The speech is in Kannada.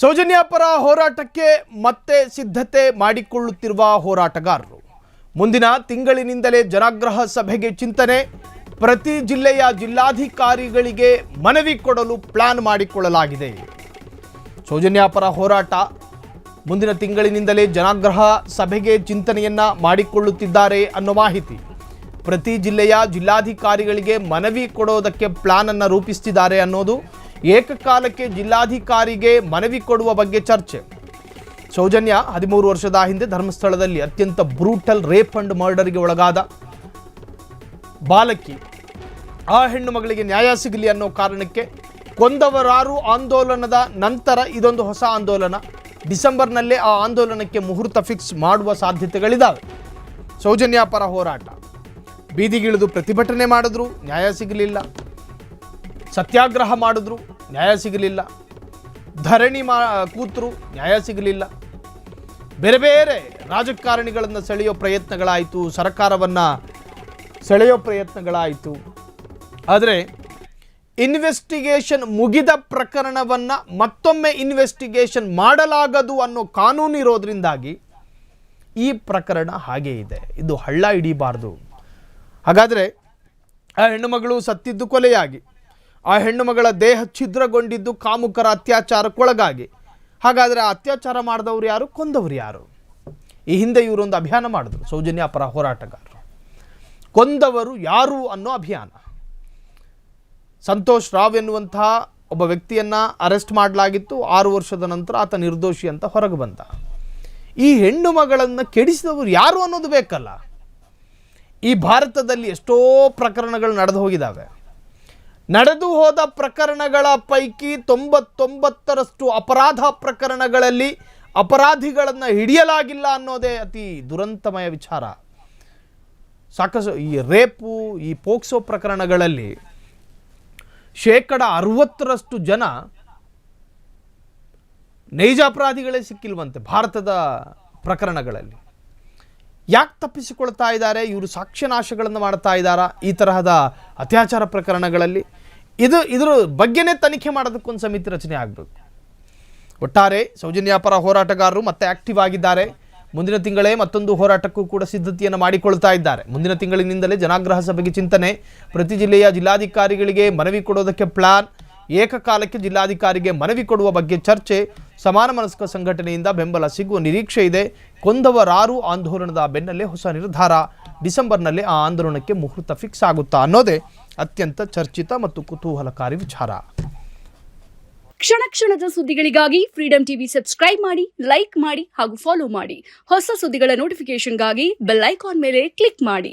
ಸೌಜನ್ಯ ಪರ ಹೋರಾಟಕ್ಕೆ ಮತ್ತೆ ಸಿದ್ಧತೆ ಮಾಡಿಕೊಳ್ಳುತ್ತಿರುವ ಹೋರಾಟಗಾರರು ಮುಂದಿನ ತಿಂಗಳಿನಿಂದಲೇ ಜನಾಗ್ರಹ ಸಭೆಗೆ ಚಿಂತನೆ. ಪ್ರತಿ ಜಿಲ್ಲೆಯ ಜಿಲ್ಲಾಧಿಕಾರಿಗಳಿಗೆ ಮನವಿ ಕೊಡಲು ಪ್ಲಾನ್ ಮಾಡಿಕೊಳ್ಳಲಾಗಿದೆ. ಸೌಜನ್ಯ ಪರ ಹೋರಾಟ ಮುಂದಿನ ತಿಂಗಳಿನಿಂದಲೇ ಜನಾಗ್ರಹ ಸಭೆಗೆ ಚಿಂತನೆಯನ್ನ ಮಾಡಿಕೊಳ್ಳುತ್ತಿದ್ದಾರೆ ಅನ್ನೋ ಮಾಹಿತಿ. ಪ್ರತಿ ಜಿಲ್ಲೆಯ ಜಿಲ್ಲಾಧಿಕಾರಿಗಳಿಗೆ ಮನವಿ ಕೊಡೋದಕ್ಕೆ ಪ್ಲಾನ್ ಅನ್ನು ರೂಪಿಸುತ್ತಿದ್ದಾರೆ ಅನ್ನೋದು. ಏಕಕಾಲಕ್ಕೆ ಜಿಲ್ಲಾಧಿಕಾರಿಗೆ ಮನವಿ ಕೊಡುವ ಬಗ್ಗೆ ಚರ್ಚೆ. ಸೌಜನ್ಯ 13 ವರ್ಷದ ಹಿಂದೆ ಧರ್ಮಸ್ಥಳದಲ್ಲಿ ಅತ್ಯಂತ ಬ್ರೂಟಲ್ ರೇಪ್ ಅಂಡ್ ಮರ್ಡರ್ಗೆ ಒಳಗಾದ ಬಾಲಕಿ. ಆ ಹೆಣ್ಣು ಮಗಳಿಗೆ ನ್ಯಾಯ ಸಿಗಲಿ ಅನ್ನೋ ಕಾರಣಕ್ಕೆ ಕೊಂದವರಾರು ಆಂದೋಲನದ ನಂತರ ಇದೊಂದು ಹೊಸ ಆಂದೋಲನ. ಡಿಸೆಂಬರ್ನಲ್ಲೇ ಆ ಆಂದೋಲನಕ್ಕೆ ಮುಹೂರ್ತ ಫಿಕ್ಸ್ ಮಾಡುವ ಸಾಧ್ಯತೆಗಳಿದ್ದಾವೆ. ಸೌಜನ್ಯ ಪರ ಹೋರಾಟ ಬೀದಿಗಿಳಿದು ಪ್ರತಿಭಟನೆ ಮಾಡಿದ್ರು, ನ್ಯಾಯ ಸಿಗಲಿಲ್ಲ. ಸತ್ಯಾಗ್ರಹ ಮಾಡಿದ್ರು, ನ್ಯಾಯ ಸಿಗಲಿಲ್ಲ. ಧರಣಿ ಕೂತರು, ನ್ಯಾಯ ಸಿಗಲಿಲ್ಲ. ಬೇರೆ ಬೇರೆ ರಾಜಕಾರಣಿಗಳನ್ನು ಸೆಳೆಯೋ ಪ್ರಯತ್ನಗಳಾಯಿತು, ಸರ್ಕಾರವನ್ನು ಸೆಳೆಯೋ ಪ್ರಯತ್ನಗಳಾಯಿತು. ಆದರೆ ಇನ್ವೆಸ್ಟಿಗೇಷನ್ ಮುಗಿದ ಪ್ರಕರಣವನ್ನು ಮತ್ತೊಮ್ಮೆ ಇನ್ವೆಸ್ಟಿಗೇಷನ್ ಮಾಡಲಾಗದು ಅನ್ನೋ ಕಾನೂನು ಇರೋದ್ರಿಂದಾಗಿ ಈ ಪ್ರಕರಣ ಹಾಗೇ ಇದೆ. ಇದು ಹಳ್ಳ ಹಿಡಿಬಾರ್ದು. ಹಾಗಾದರೆ ಆ ಹೆಣ್ಣುಮಗಳು ಸತ್ತಿದ್ದು ಕೊಲೆಯಾಗಿ, ಆ ಹೆಣ್ಣುಮಗಳ ದೇಹ ಛಿದ್ರಗೊಂಡಿದ್ದು ಕಾಮುಕರ ಅತ್ಯಾಚಾರಕ್ಕೊಳಗಾಗಿ. ಹಾಗಾದರೆ ಆ ಅತ್ಯಾಚಾರ ಮಾಡಿದವರು ಯಾರು, ಕೊಂದವರು ಯಾರು? ಈ ಹಿಂದೆ ಇವರೊಂದು ಅಭಿಯಾನ ಮಾಡಿದ್ರು, ಸೌಜನ್ಯ ಪರ ಹೋರಾಟಗಾರರು. ಕೊಂದವರು ಯಾರು ಅನ್ನೋ ಅಭಿಯಾನ. ಸಂತೋಷ್ ರಾವ್ ಎನ್ನುವಂತಹ ಒಬ್ಬ ವ್ಯಕ್ತಿಯನ್ನು ಅರೆಸ್ಟ್ ಮಾಡಲಾಗಿತ್ತು. 6 ವರ್ಷದ ನಂತರ ಆತ ನಿರ್ದೋಷಿ ಅಂತ ಹೊರಗೆ ಬಂದ. ಈ ಹೆಣ್ಣು ಮಗಳನ್ನು ಕೆಡಿಸಿದವರು ಯಾರು ಅನ್ನೋದು ಬೇಕಲ್ಲ. ಈ ಭಾರತದಲ್ಲಿ ಎಷ್ಟೋ ಪ್ರಕರಣಗಳು ನಡೆದು ಹೋಗಿದ್ದಾವೆ. ನಡೆದು ಹೋದ ಪ್ರಕರಣಗಳ ಪೈಕಿ 99% ಅಪರಾಧ ಪ್ರಕರಣಗಳಲ್ಲಿ ಅಪರಾಧಿಗಳನ್ನು ಹಿಡಿಯಲಾಗಿಲ್ಲ ಅನ್ನೋದೇ ಅತಿ ದುರಂತಮಯ ವಿಚಾರ. ಸಾಕಷ್ಟು ಈ ರೇಪು, ಈ ಪೋಕ್ಸೋ ಪ್ರಕರಣಗಳಲ್ಲಿ 60% ಜನ ನೈಜ ಅಪರಾಧಿಗಳೇ ಸಿಕ್ಕಿಲ್ವಂತೆ ಭಾರತದ ಪ್ರಕರಣಗಳಲ್ಲಿ. ಯಾಕೆ ತಪ್ಪಿಸಿಕೊಳ್ತಾ ಇದ್ದಾರೆ ಇವರು? ಸಾಕ್ಷ್ಯನಾಶಗಳನ್ನು ಮಾಡ್ತಾ ಇದ್ದಾರಾ ಈ ತರಹದ ಅತ್ಯಾಚಾರ ಪ್ರಕರಣಗಳಲ್ಲಿ? ಇದರ ಬಗ್ಗೆನೇ ತನಿಖೆ ಮಾಡೋದಕ್ಕೊಂದು ಸಮಿತಿ ರಚನೆ ಆಗಬೇಕು. ಒಟ್ಟಾರೆ ಸೌಜನ್ಯ ಪರ ಹೋರಾಟಗಾರರು ಮತ್ತೆ ಆಕ್ಟಿವ್ ಆಗಿದ್ದಾರೆ. ಮುಂದಿನ ತಿಂಗಳೇ ಮತ್ತೊಂದು ಹೋರಾಟಕ್ಕೂ ಕೂಡ ಸಿದ್ಧತೆಯನ್ನು ಮಾಡಿಕೊಳ್ತಾ ಇದ್ದಾರೆ. ಮುಂದಿನ ತಿಂಗಳಿನಿಂದಲೇ ಜನಾಗ್ರಹ ಸಭೆಗೆ ಚಿಂತನೆ. ಪ್ರತಿ ಜಿಲ್ಲೆಯ ಜಿಲ್ಲಾಧಿಕಾರಿಗಳಿಗೆ ಮನವಿ ಕೊಡೋದಕ್ಕೆ ಪ್ಲಾನ್. ಏಕಕಾಲಕ್ಕೆ ಜಿಲ್ಲಾಧಿಕಾರಿಗೆ ಮನವಿ ಕೊಡುವ ಬಗ್ಗೆ ಚರ್ಚೆ. ಸಮಾನ ಮನಸ್ಕ ಸಂಘಟನೆಯಿಂದ ಬೆಂಬಲ ಸಿಗುವ ನಿರೀಕ್ಷೆ ಇದೆ. ಕೊಂದವರಾರು ಆಂದೋಲನದ ಬೆನ್ನಲ್ಲೇ ಹೊಸ ನಿರ್ಧಾರ. ಡಿಸೆಂಬರ್ನಲ್ಲಿ ಆ ಆಂದೋಲನಕ್ಕೆ ಮುಹೂರ್ತ ಫಿಕ್ಸ್ ಆಗುತ್ತಾ ಅನ್ನೋದೇ ಅತ್ಯಂತ ಚರ್ಚಿತ ಮತ್ತು ಕುತೂಹಲಕಾರಿ ವಿಚಾರ. ಕ್ಷಣ ಕ್ಷಣದ ಸುದ್ದಿಗಳಿಗಾಗಿ ಫ್ರೀಡಂ ಟಿವಿ ಸಬ್ಸ್ಕ್ರೈಬ್ ಮಾಡಿ, ಲೈಕ್ ಮಾಡಿ ಹಾಗೂ ಫಾಲೋ ಮಾಡಿ. ಹೊಸ ಸುದ್ದಿಗಳ ನೋಟಿಫಿಕೇಶನ್ಗಾಗಿ ಬೆಲ್ ಐಕಾನ್ ಮೇಲೆ ಕ್ಲಿಕ್ ಮಾಡಿ.